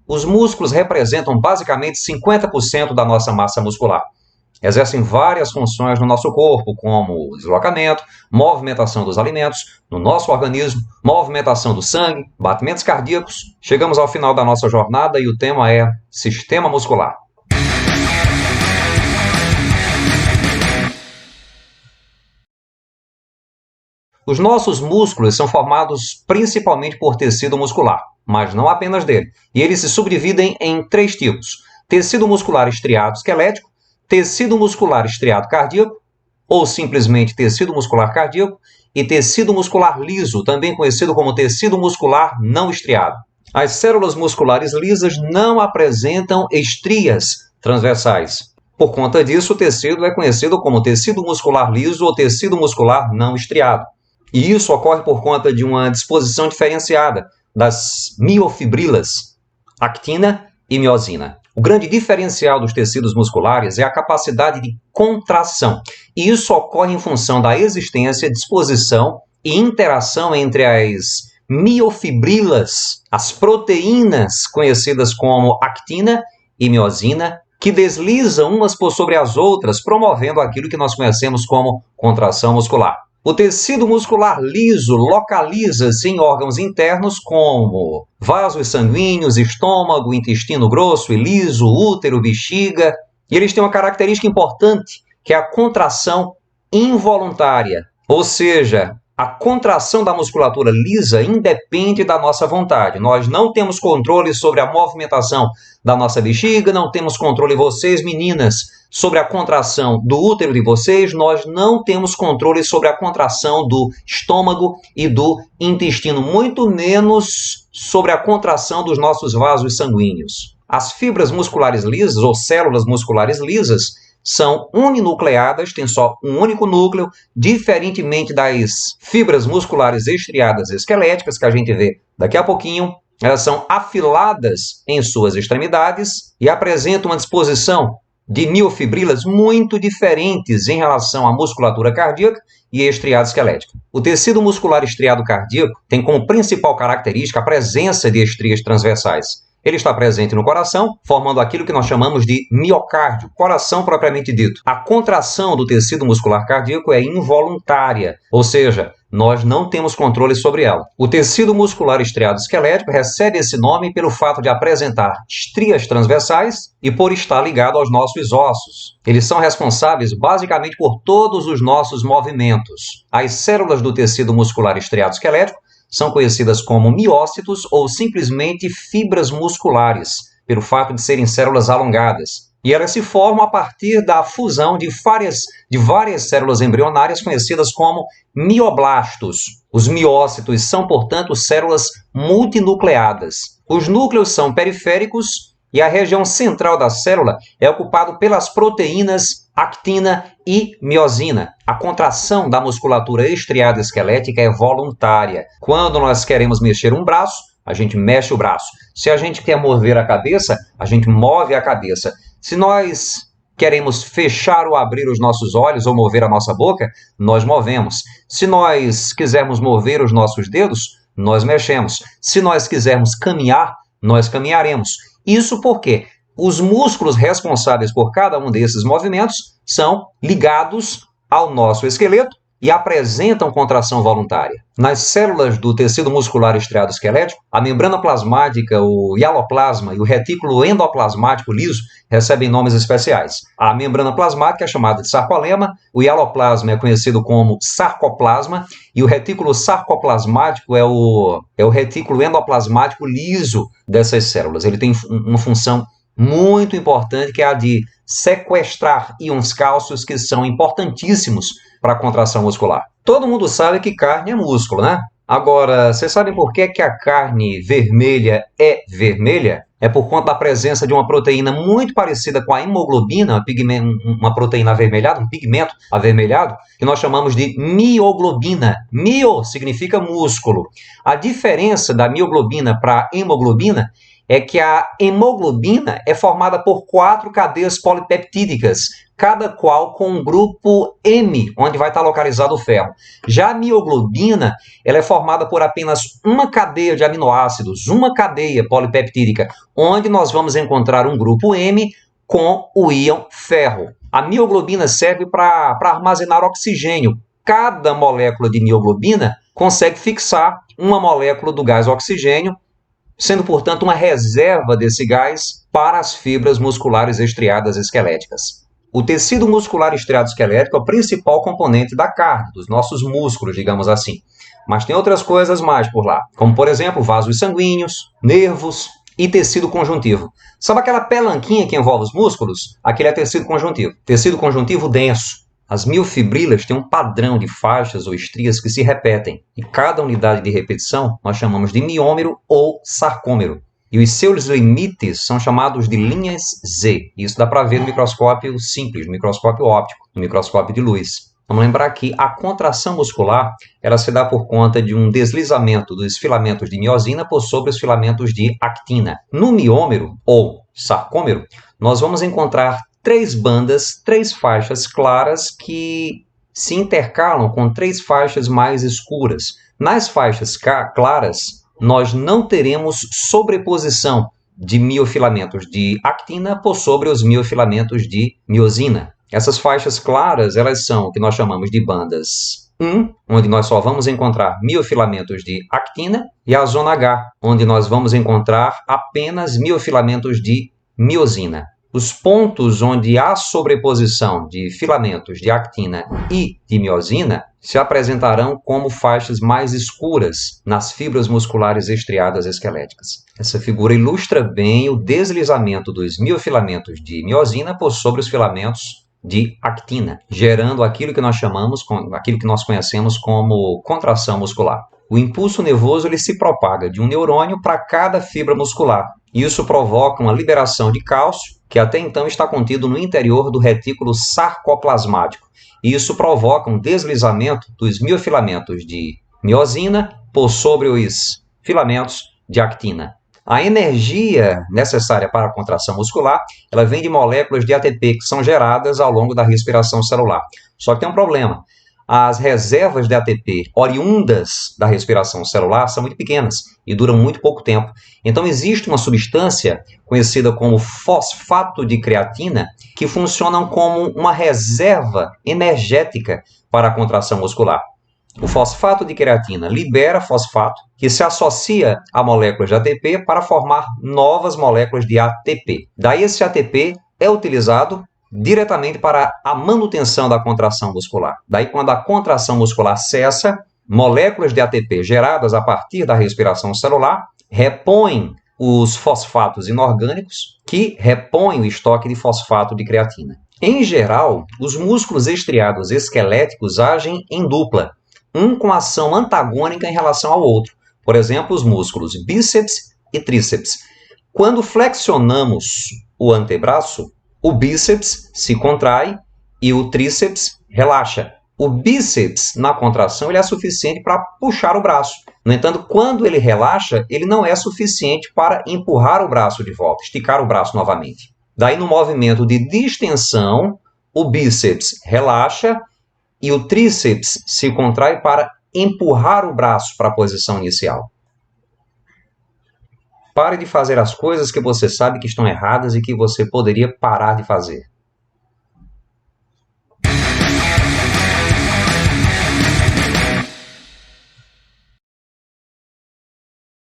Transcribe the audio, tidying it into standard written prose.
Os músculos representam basicamente 50% da nossa massa muscular. Exercem várias funções no nosso corpo, como deslocamento, movimentação dos alimentos no nosso organismo, movimentação do sangue, batimentos cardíacos. Chegamos ao final da nossa jornada e o tema é sistema muscular. Os nossos músculos são formados principalmente por tecido muscular, mas não apenas dele. E eles se subdividem em 3 tipos: tecido muscular estriado esquelético, tecido muscular estriado cardíaco, ou simplesmente tecido muscular cardíaco, e tecido muscular liso, também conhecido como tecido muscular não estriado. As células musculares lisas não apresentam estrias transversais. Por conta disso, o tecido é conhecido como tecido muscular liso ou tecido muscular não estriado. E isso ocorre por conta de uma disposição diferenciada das miofibrilas, actina e miosina. O grande diferencial dos tecidos musculares é a capacidade de contração. E isso ocorre em função da existência, disposição e interação entre as miofibrilas, as proteínas conhecidas como actina e miosina, que deslizam umas por sobre as outras, promovendo aquilo que nós conhecemos como contração muscular. O tecido muscular liso localiza-se em órgãos internos como vasos sanguíneos, estômago, intestino grosso e liso, útero, bexiga. E eles têm uma característica importante, que é a contração involuntária. Ou seja, a contração da musculatura lisa independe da nossa vontade. Nós não temos controle sobre a movimentação da nossa bexiga, não temos controle, vocês meninas, sobre a contração do útero de vocês, nós não temos controle sobre a contração do estômago e do intestino, muito menos sobre a contração dos nossos vasos sanguíneos. As fibras musculares lisas ou células musculares lisas são uninucleadas, têm só um único núcleo, diferentemente das fibras musculares estriadas esqueléticas, que a gente vê daqui a pouquinho. Elas são afiladas em suas extremidades e apresentam uma disposição de miofibrilas muito diferentes em relação à musculatura cardíaca e estriada esquelética. O tecido muscular estriado cardíaco tem como principal característica a presença de estrias transversais. Ele está presente no coração, formando aquilo que nós chamamos de miocárdio, coração propriamente dito. A contração do tecido muscular cardíaco é involuntária, ou seja, nós não temos controle sobre ela. O tecido muscular estriado esquelético recebe esse nome pelo fato de apresentar estrias transversais e por estar ligado aos nossos ossos. Eles são responsáveis basicamente por todos os nossos movimentos. As células do tecido muscular estriado esquelético são conhecidas como miócitos ou simplesmente fibras musculares, pelo fato de serem células alongadas. E elas se formam a partir da fusão de várias células embrionárias conhecidas como mioblastos. Os miócitos são, portanto, células multinucleadas. Os núcleos são periféricos e a região central da célula é ocupada pelas proteínas actina e miosina. A contração da musculatura estriada esquelética é voluntária. Quando nós queremos mexer um braço, a gente mexe o braço. Se a gente quer mover a cabeça, a gente move a cabeça. Se nós queremos fechar ou abrir os nossos olhos ou mover a nossa boca, nós movemos. Se nós quisermos mover os nossos dedos, nós mexemos. Se nós quisermos caminhar, nós caminharemos. Isso porque os músculos responsáveis por cada um desses movimentos são ligados ao nosso esqueleto e apresentam contração voluntária. Nas células do tecido muscular estriado esquelético, a membrana plasmática, o hialoplasma e o retículo endoplasmático liso recebem nomes especiais. A membrana plasmática é chamada de sarcolema, o hialoplasma é conhecido como sarcoplasma e o retículo sarcoplasmático é o retículo endoplasmático liso dessas células. Ele tem uma função muito importante, que é a de sequestrar íons cálcios, que são importantíssimos para a contração muscular. Todo mundo sabe que carne é músculo, né? Agora, vocês sabem por que a carne vermelha é vermelha? É por conta da presença de uma proteína muito parecida com a hemoglobina, uma proteína avermelhada, um pigmento avermelhado, que nós chamamos de mioglobina. Mio significa músculo. A diferença da mioglobina para a hemoglobina é que a hemoglobina é formada por 4 cadeias polipeptídicas, cada qual com um grupo M, onde vai estar localizado o ferro. Já a mioglobina, ela é formada por apenas uma cadeia de aminoácidos, uma cadeia polipeptídica, onde nós vamos encontrar um grupo M com o íon ferro. A mioglobina serve para armazenar oxigênio. Cada molécula de mioglobina consegue fixar uma molécula do gás oxigênio, sendo, portanto, uma reserva desse gás para as fibras musculares estriadas esqueléticas. O tecido muscular estriado esquelético é o principal componente da carne, dos nossos músculos, digamos assim. Mas tem outras coisas mais por lá, como, por exemplo, vasos sanguíneos, nervos e tecido conjuntivo. Sabe aquela pelanquinha que envolve os músculos? Aquele é tecido conjuntivo. Tecido conjuntivo denso. As miofibrilas têm um padrão de faixas ou estrias que se repetem, e cada unidade de repetição nós chamamos de miômero ou sarcômero. E os seus limites são chamados de linhas Z. Isso dá para ver no microscópio simples, no microscópio óptico, no microscópio de luz. Vamos lembrar que a contração muscular ela se dá por conta de um deslizamento dos filamentos de miosina por sobre os filamentos de actina. No miômero ou sarcômero, nós vamos encontrar três bandas, três faixas claras que se intercalam com três faixas mais escuras. Nas faixas claras, nós não teremos sobreposição de miofilamentos de actina por sobre os miofilamentos de miosina. Essas faixas claras, elas são o que nós chamamos de bandas 1, onde nós só vamos encontrar miofilamentos de actina, e a zona H, onde nós vamos encontrar apenas miofilamentos de miosina. Os pontos onde há sobreposição de filamentos de actina e de miosina se apresentarão como faixas mais escuras nas fibras musculares estriadas esqueléticas. Essa figura ilustra bem o deslizamento dos miofilamentos de miosina por sobre os filamentos de actina, gerando aquilo que nós conhecemos como contração muscular. O impulso nervoso ele se propaga de um neurônio para cada fibra muscular. Isso provoca uma liberação de cálcio, que até então está contido no interior do retículo sarcoplasmático. Isso provoca um deslizamento dos miofilamentos de miosina por sobre os filamentos de actina. A energia necessária para a contração muscular, ela vem de moléculas de ATP que são geradas ao longo da respiração celular. Só que tem um problema. As reservas de ATP oriundas da respiração celular são muito pequenas e duram muito pouco tempo. Então, existe uma substância conhecida como fosfato de creatina que funcionam como uma reserva energética para a contração muscular. O fosfato de creatina libera fosfato que se associa a moléculas de ATP para formar novas moléculas de ATP. Daí esse ATP é utilizado diretamente para a manutenção da contração muscular. Daí, quando a contração muscular cessa, moléculas de ATP geradas a partir da respiração celular repõem os fosfatos inorgânicos que repõem o estoque de fosfato de creatina. Em geral, os músculos estriados esqueléticos agem em dupla, um com ação antagônica em relação ao outro. Por exemplo, os músculos bíceps e tríceps. Quando flexionamos o antebraço, o bíceps se contrai e o tríceps relaxa. O bíceps, na contração, ele é suficiente para puxar o braço. No entanto, quando ele relaxa, ele não é suficiente para empurrar o braço de volta, esticar o braço novamente. Daí, no movimento de distensão, o bíceps relaxa e o tríceps se contrai para empurrar o braço para a posição inicial. Pare de fazer as coisas que você sabe que estão erradas e que você poderia parar de fazer.